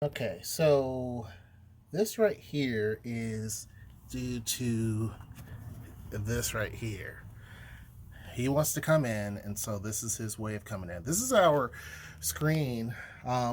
Okay, so this right here is due to this right here. He wants to come in, and so this is his way of coming in. This is our screen,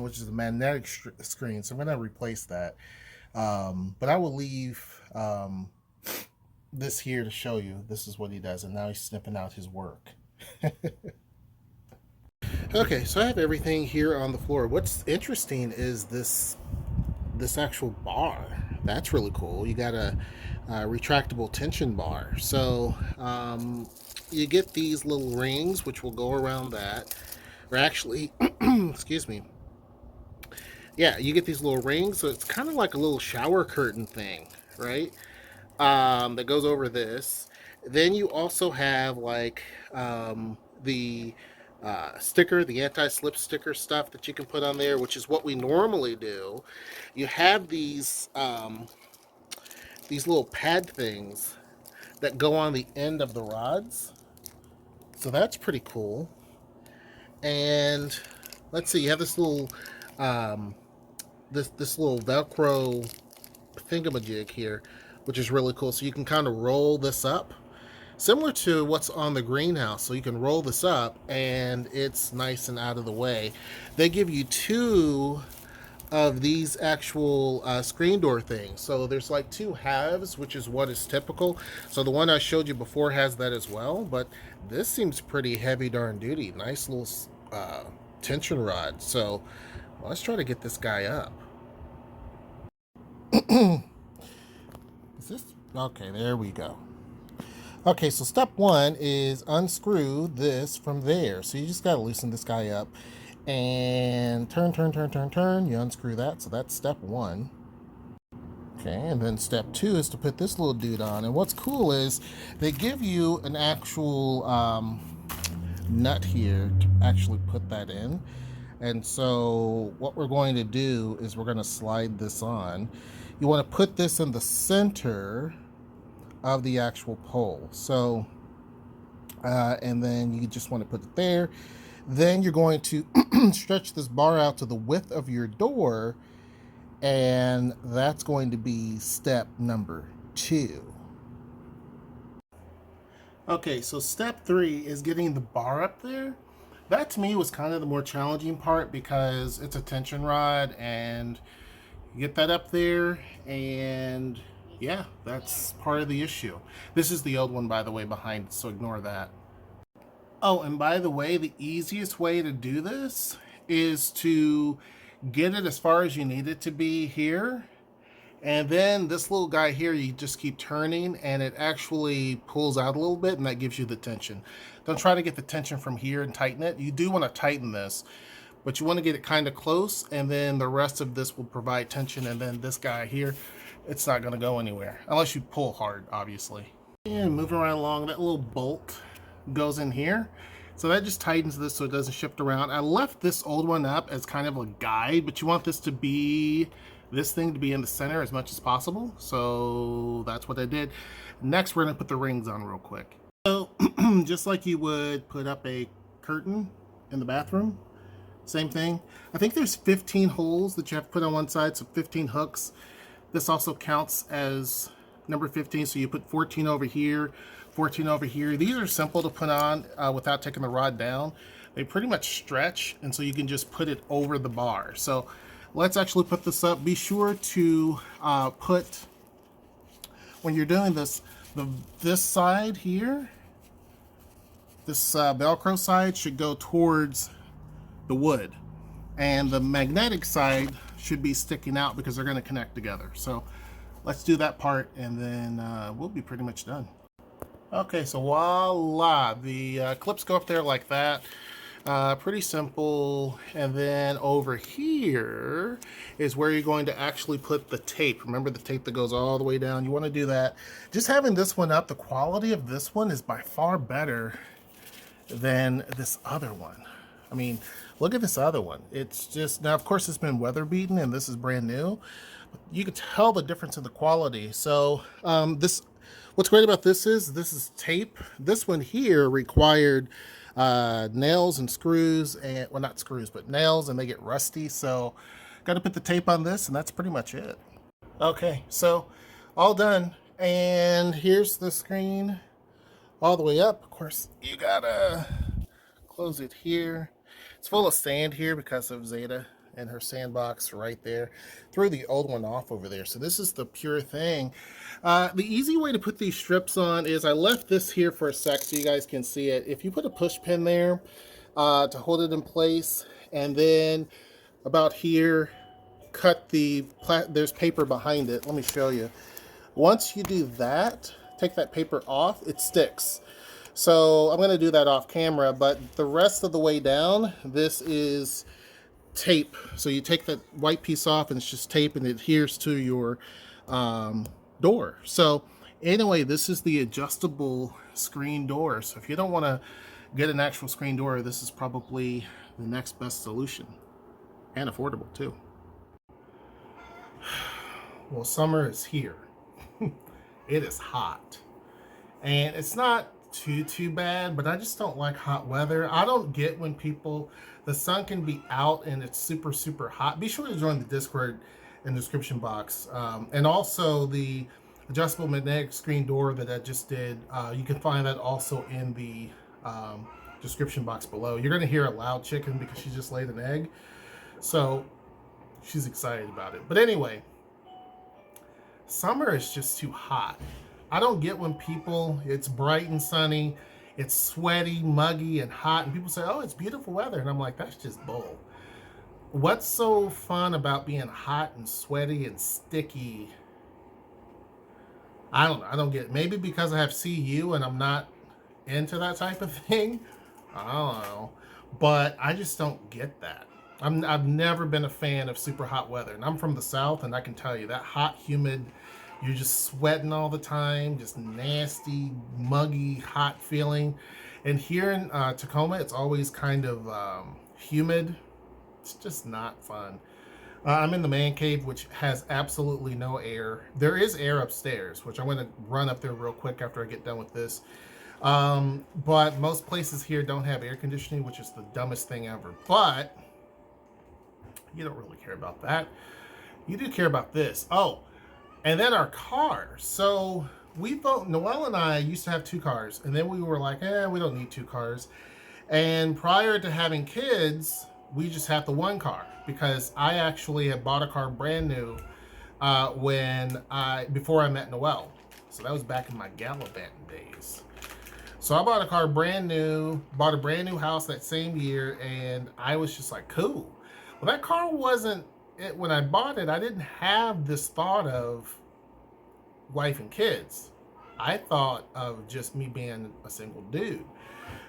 which is a magnetic screen, so I'm going to replace that. But I will leave this here to show you. This is what he does, and now he's snipping out his work. Okay, so I have everything here on the floor. What's interesting is this actual bar. That's really cool. You got a retractable tension bar. So you get these little rings, which will go around that. Or actually, excuse me. Yeah, you get these little rings. So it's kind of like a little shower curtain thing, right? That goes over this. Then you also have like the sticker, the anti-slip sticker stuff that you can put on there, which is what we normally do. You have these little pad things that go on the end of the rods, so that's pretty cool. And let's see, you have this little um, this little Velcro thingamajig here, which is really cool. So you can kind of roll this up, similar to what's on the greenhouse. So you can roll this up, and it's nice and out of the way. They give you two of these actual screen door things. So there's like two halves, which is what is typical. So the one I showed you before has that as well, but this seems pretty heavy darn duty. Nice little tension rod. So let's try to get this guy up. Is this okay? There we go. Okay, so step one is unscrew this from there. So you just got to loosen this guy up and turn. You unscrew that. So that's step one. Okay, and then step two is to put this little dude on. And what's cool is they give you an actual nut here to actually put that in. And so what we're going to do is we're going to slide this on. You want to put this in the center of the actual pole. So, and then you just want to put it there. Then you're going to stretch this bar out to the width of your door, and that's going to be step number two. Okay, so step three is getting the bar up there. That to me was kind of the more challenging part because it's a tension rod and you get that up there, and yeah, that's part of the issue. This is the old one, by the way, behind it, so ignore that. Oh, and by the way, the easiest way to do this is to get it as far as you need it to be here. And then this little guy here, you just keep turning and it actually pulls out a little bit, and that gives you the tension. Don't try to get the tension from here and tighten it. You do want to tighten this, but you want to get it kind of close, and then the rest of this will provide tension. And then this guy here, it's not going to go anywhere unless you pull hard, obviously. And moving right along, that little bolt goes in here. So that just tightens this so it doesn't shift around. I left this old one up as kind of a guide, but you want this thing to be in the center as much as possible. So that's what I did. Next, we're gonna put the rings on real quick. So just like you would put up a curtain in the bathroom, same thing. I think there's 15 holes that you have to put on one side, so 15 hooks. This also counts as number 15, so you put 14 over here, 14 over here. These are simple to put on without taking the rod down. They pretty much stretch, and so you can just put it over the bar. So let's actually put this up. Be sure to put, when you're doing this, this side here, this Velcro side should go towards the wood, and the magnetic side should be sticking out because they're going to connect together. So let's do that part, and then we'll be pretty much done. Okay, so voila, the clips go up there like that. Pretty simple. And then over here is where you're going to actually put the tape. Remember the tape that goes all the way down? You want to do that. Just having this one up, the quality of this one is by far better than this other one. I mean, look at this other one. It's just, now of course it's been weather beaten and this is brand new. You can tell the difference in the quality. So what's great about this is tape. This one here required nails and screws, and well, not screws, but nails, and they get rusty. So Got to put the tape on this, and that's pretty much it. Okay, so all done. And here's the screen all the way up. Of course, you gotta close it here. It's full of sand here because of Zeta and her sandbox right there. Threw the old one off over there. So this is the pure thing. The easy way to put these strips on is I left this here for a sec so you guys can see it. If you put a push pin there to hold it in place, and then about here, cut there's paper behind it. Let me show you. Once you do that, take that paper off, it sticks. So I'm going to do that off camera, but the rest of the way down, this is tape. So you take that white piece off and it's just tape and it adheres to your door. So anyway, this is the adjustable screen door. So if you don't want to get an actual screen door, this is probably the next best solution, and affordable too. Well, summer is here. It is hot. And it's not too bad, but I just don't like hot weather. I don't get when the sun can be out and it's super hot. Be sure to join the Discord in the description box. And also the adjustable magnetic screen door that I just did, you can find that also in the description box below. You're gonna hear a loud chicken because she just laid an egg. So she's excited about it. But anyway, summer is just too hot. I don't get when it's bright and sunny, it's sweaty, muggy, and hot, and people say, oh, it's beautiful weather. And I'm like, that's just bull. What's so fun about being hot and sweaty and sticky? I don't know. I don't get it. Maybe because I have CU and I'm not into that type of thing. I don't know. But I just don't get that. I've never been a fan of super hot weather. And I'm from the South, and I can tell you that hot, humid, you're just sweating all the time, just nasty, muggy, hot feeling. And here in Tacoma, it's always kind of humid. It's just not fun. I'm in the man cave, which has absolutely no air. There is air upstairs, which I'm going to run up there real quick after I get done with this. But most places here don't have air conditioning, which is the dumbest thing ever. But you don't really care about that. You do care about this. Oh, and then our cars. So Noelle and I used to have 2 cars, and then we were like, we don't need 2 cars. And prior to having kids, we just had the 1 car, because I actually had bought a car brand new before I met Noelle. So that was back in my gallivanting days. So I bought a car brand new, bought a brand new house that same year, and I was just like, cool. Well, that car wasn't it. When I bought it, I didn't have this thought of wife and kids. I thought of just me being a single dude.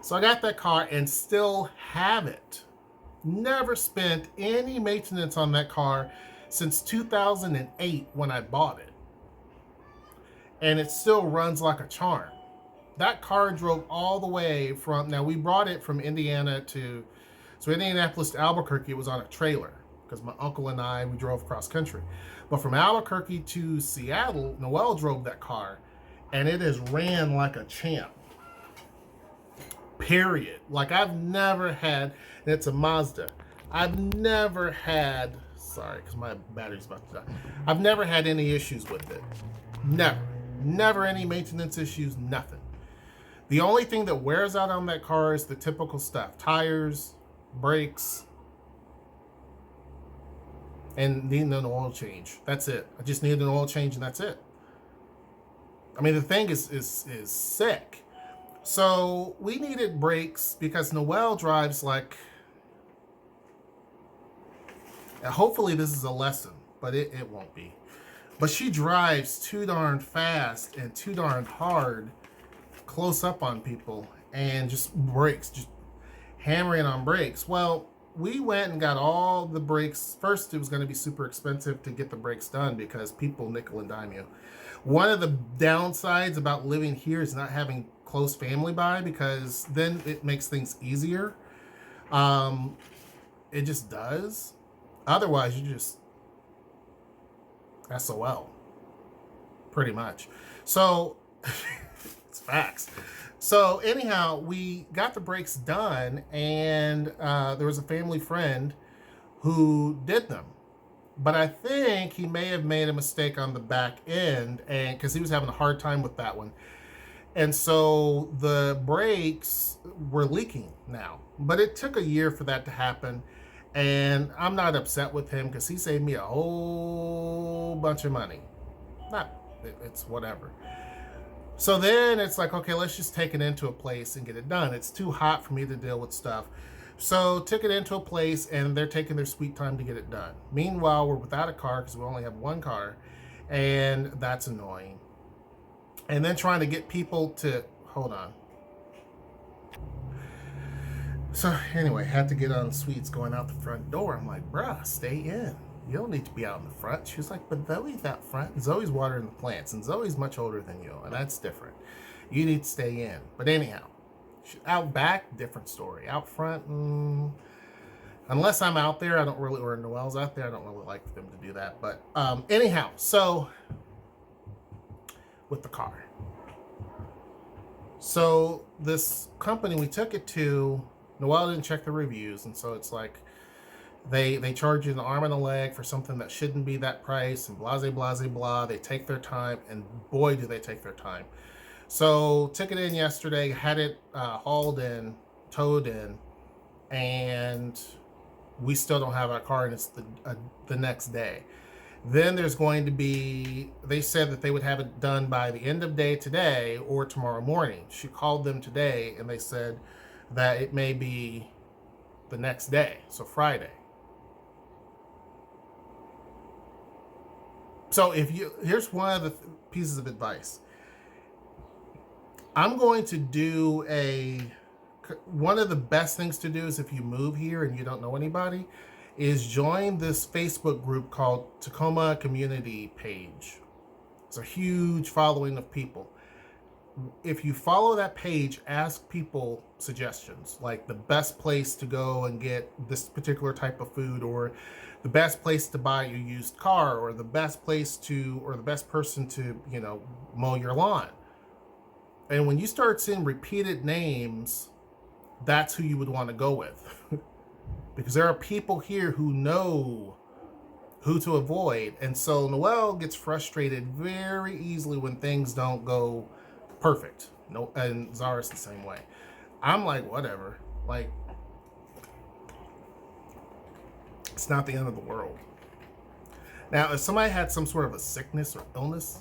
So I got that car and still have it. Never spent any maintenance on that car since 2008 when I bought it. And it still runs like a charm. That car drove all the way now we brought it from Indianapolis to Albuquerque. It was on a trailer because my uncle and we drove cross country. But from Albuquerque to Seattle, Noelle drove that car, and it has ran like a champ. Period. Like I've never had, and it's a Mazda. I've never had, sorry, because my battery's about to die. I've never had any issues with it. Never any maintenance issues, nothing. The only thing that wears out on that car is the typical stuff. Tires, brakes, and needing an oil change. That's it. I just needed an oil change, and that's it. I mean, the thing is sick. So we needed brakes because Noelle drives like, hopefully this is a lesson, but it won't be. But she drives too darn fast and too darn hard, close up on people, and just brakes, just hammering on brakes. Well, we went and got all the brakes. First, it was going to be super expensive to get the brakes done because people nickel and dime you. One of the downsides about living here is not having close family by, because then it makes things easier. It just does. Otherwise, you just SOL. Pretty much. So, it's facts. So anyhow, we got the brakes done, and there was a family friend who did them. But I think he may have made a mistake on the back end, and because he was having a hard time with that one. And so the brakes were leaking now. But it took a year for that to happen. And I'm not upset with him because he saved me a whole bunch of money. Not, it's whatever. So then it's like, okay, let's just take it into a place and get it done. It's too hot for me to deal with stuff. So took it into a place and they're taking their sweet time to get it done. Meanwhile, we're without a car because we only have one car, and that's annoying. And then trying to get people to hold on. So anyway, had to get on Sweets going out the front door. I'm like, bruh, stay in. You don't need to be out in the front. She was like, but Zoe's out front. Zoe's watering the plants, and Zoe's much older than you, and that's different. You need to stay in. But anyhow, out back, different story. Out front, unless I'm out there, I don't really, or Noelle's out there, I don't really like them to do that. But anyhow, so with the car. So this company we took it to, Noelle didn't check the reviews, and so it's like they charge you an arm and a leg for something that shouldn't be that price, and blah, blah, blah, blah. They take their time, and boy, do they take their time. So took it in yesterday, had it hauled in, towed in, and we still don't have our car, and it's the next day. Then there's going to be, they said that they would have it done by the end of day today or tomorrow morning. She called them today, and they said that it may be the next day, so Friday. So here's one of the pieces of advice. I'm going to do one of the best things to do is if you move here and you don't know anybody, is join this Facebook group called Tacoma Community Page. It's a huge following of people. If you follow that page, ask people suggestions, like the best place to go and get this particular type of food, or the best place to buy a used car, or the best place to, or the best person to, mow your lawn. And when you start seeing repeated names, that's who you would want to go with. Because there are people here who know who to avoid. And so Noelle gets frustrated very easily when things don't go perfect. No, and Zara's the same way. I'm like, whatever. Like, it's not the end of the world. Now, if somebody had some sort of a sickness or illness,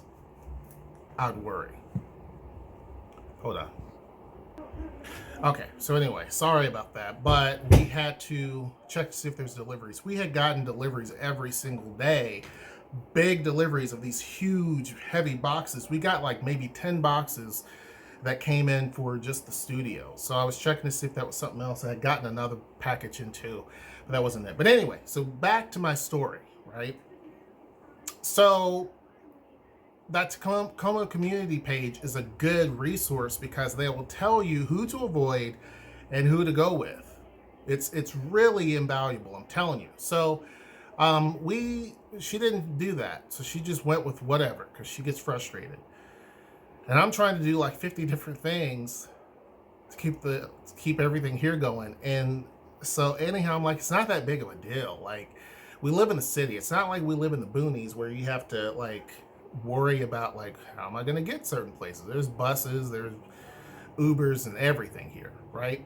I'd worry. Hold on. Okay, so anyway, sorry about that, but we had to check to see if there's deliveries. We had gotten deliveries every single day, big deliveries of these huge, heavy boxes. We got like maybe 10 boxes that came in for just the studio. So I was checking to see if that was something else. I had gotten another package in too, but that wasn't it. But anyway, so back to my story, right? So that Tacoma community page is a good resource because they will tell you who to avoid and who to go with. It's really invaluable, I'm telling you. So she didn't do that. So she just went with whatever because she gets frustrated. And I'm trying to do like 50 different things to keep everything here going. And so anyhow, I'm like, it's not that big of a deal. Like, we live in the city. It's not like we live in the boonies where you have to like worry about like, how am I going to get certain places? There's buses, there's Ubers and everything here, right?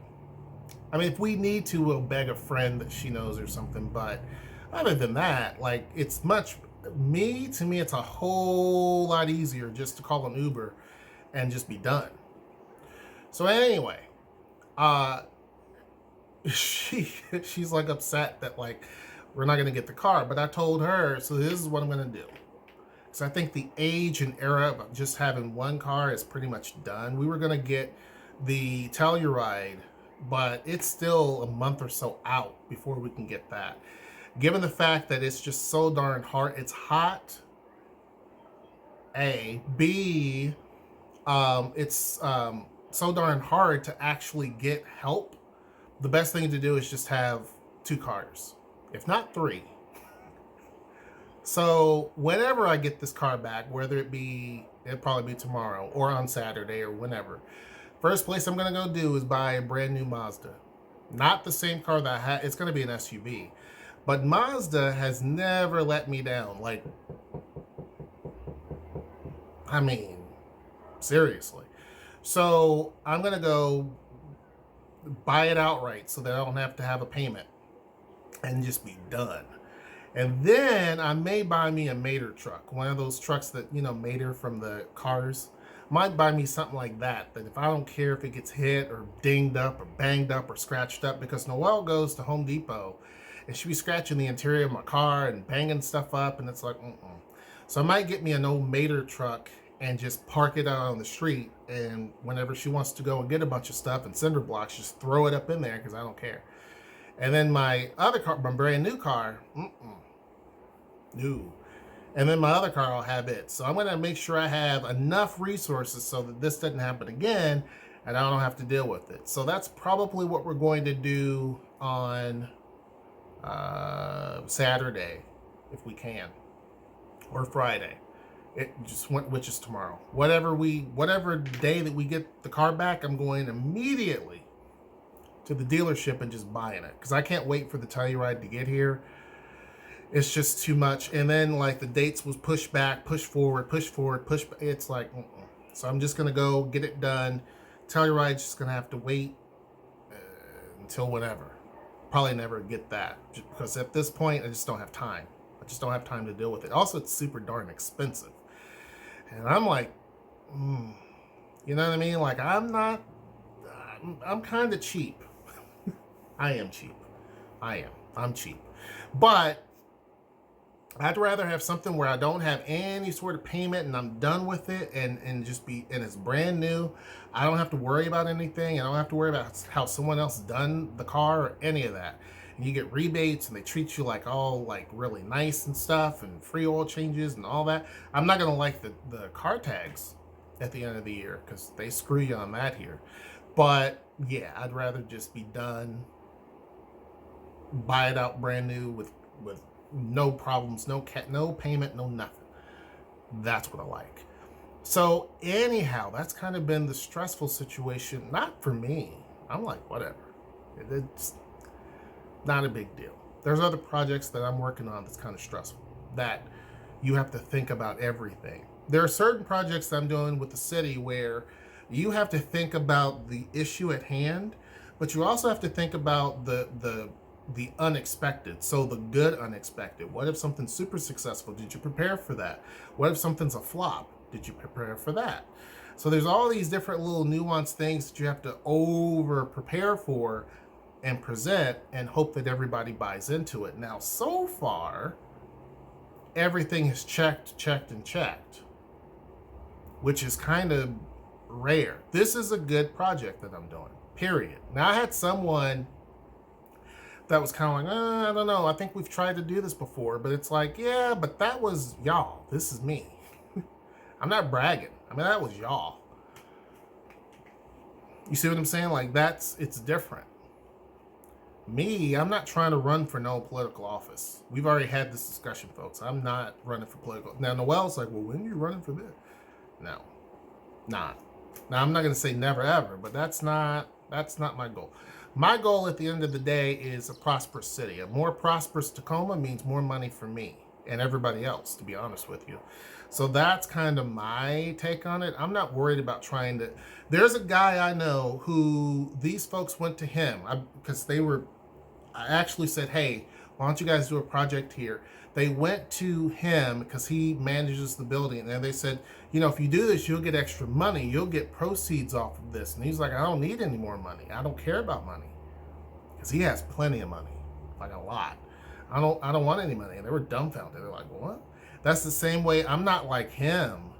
I mean, if we need to, we'll beg a friend that she knows or something. But other than that, like, it's to me, it's a whole lot easier just to call an Uber and just be done. So anyway, she's like upset that like we're not going to get the car. But I told her, so this is what I'm going to do. So I think the age and era of just having one car is pretty much done. We were going to get the Telluride, but it's still a month or so out before we can get that. Given the fact that it's just so darn hard, it's hot, A. B, it's so darn hard to actually get help. The best thing to do is just have 2 cars, if not 3. So whenever I get this car back, whether it'll probably be tomorrow or on Saturday or whenever, first place I'm going to go do is buy a brand new Mazda. Not the same car that I had. It's going to be an SUV. But Mazda has never let me down. Like, I mean, seriously. So I'm going to go buy it outright so that I don't have to have a payment and just be done. And then I may buy me a Mater truck, one of those trucks that, Mater from the cars. Might buy me something like that if I don't care if it gets hit or dinged up or banged up or scratched up, because Noelle goes to Home Depot and she be scratching the interior of my car and banging stuff up, and it's like, So I might get me an old Mater truck and just park it out on the street, and whenever she wants to go and get a bunch of stuff and cinder blocks, just throw it up in there because I don't care. And then my other car, my brand new car, no. And then my other car, I'll have it. So I'm going to make sure I have enough resources so that this doesn't happen again and I don't have to deal with it. So that's probably what we're going to do on Saturday, if we can, or Friday. It just went, which is tomorrow. Whatever day that we get the car back, I'm going immediately to the dealership and just buying it, because I can't wait for the Telluride to get here. It's just too much. And then like the dates was pushed back, pushed forward, push. It's like, So I'm just going to go get it done. Telluride's just going to have to wait until whenever. Probably never get that, just because at this point I just don't have time. I just don't have time to deal with it. Also, it's super darn expensive. And I'm like, you know what I mean? Like, I'm kind of cheap. I am cheap. I'm cheap. But I'd rather have something where I don't have any sort of payment and I'm done with it, and it's brand new. I don't have to worry about anything. I don't have to worry about how someone else done the car or any of that. And you get rebates and they treat you like all like really nice and stuff, and free oil changes and all that. I'm not going to like the car tags at the end of the year, because they screw you on that here. But yeah, I'd rather just be done, buy it out brand new with no problems, no payment, no nothing. That's what I like. So anyhow, that's kind of been the stressful situation. Not for me. I'm like, whatever. It's not a big deal. There's other projects that I'm working on that's kind of stressful, that you have to think about everything. There are certain projects that I'm doing with the city where you have to think about the issue at hand, but you also have to think about the unexpected. So the good unexpected. What if something's super successful? Did you prepare for that? What if something's a flop? Did you prepare for that? So there's all these different little nuanced things that you have to over prepare for and present and hope that everybody buys into it. Now, so far, everything is checked, which is kind of rare. This is a good project that I'm doing, period. Now, I had someone that was kind of like, I don't know, I think we've tried to do this before, but it's like, yeah, but that was y'all. This is me. I'm not bragging. I mean, that was y'all. You see what I'm saying? Like, it's different. Me, I'm not trying to run for no political office. We've already had this discussion, folks. I'm not running for political. Now, Noelle's like, well, when are you running for this? No, not. Now, I'm not going to say never ever, but that's not my goal. My goal at the end of the day is a prosperous city. A more prosperous Tacoma means more money for me and everybody else, to be honest with you. So that's kind of my take on it. I'm not worried about trying to... There's a guy I know who these folks went to him because I actually said, hey, why don't you guys do a project here? They went to him because he manages the building, and they said, if you do this, you'll get extra money. You'll get proceeds off of this. And he's like, I don't need any more money. I don't care about money, because he has plenty of money, like a lot. I don't want any money. And they were dumbfounded. They're like, what? That's the same way. I'm not like him,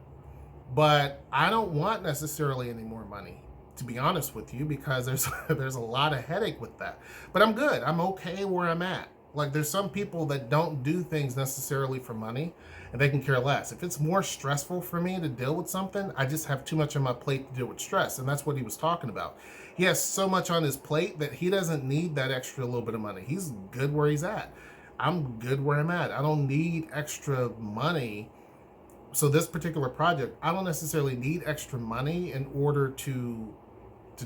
but I don't want necessarily any more money, to be honest with you, because there's a lot of headache with that. But I'm good. I'm okay where I'm at. Like, there's some people that don't do things necessarily for money, and they can care less. If it's more stressful for me to deal with something, I just have too much on my plate to deal with stress, and that's what he was talking about. He has so much on his plate that he doesn't need that extra little bit of money. He's good where he's at. I'm good where I'm at. I don't need extra money. So this particular project, I don't necessarily need extra money in order to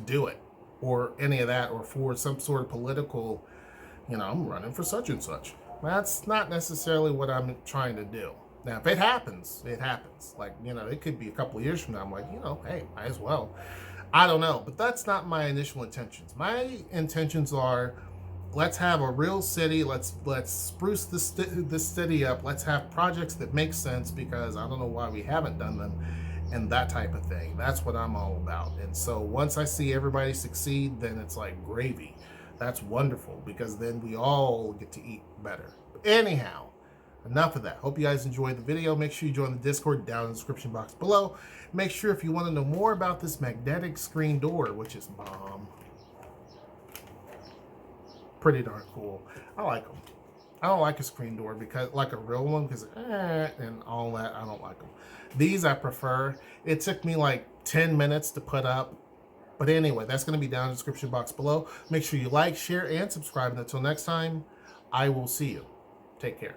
do it, or any of that, or for some sort of political, I'm running for such and such. That's not necessarily what I'm trying to do. Now, if it happens, it happens. Like, you know, it could be a couple of years from now. I'm like, you know, hey, might as well. I don't know, but that's not my initial intentions. My intentions are, let's have a real city. Let's spruce this city up. Let's have projects that make sense, because I don't know why we haven't done them, and that type of thing. That's what I'm all about. And so once I see everybody succeed, then it's like gravy. That's wonderful, because then we all get to eat better. But anyhow, enough of that. Hope you guys enjoyed the video. Make sure you join the Discord down in the description box below. Make sure, if you want to know more about this magnetic screen door, which is bomb, pretty darn cool. I like them. I don't like a screen door, because like a real one, because and all that, I don't like them. These I prefer. It took me like 10 minutes to put up. But anyway, that's going to be down in the description box below. Make sure you like, share, and subscribe. And until next time, I will see you. Take care.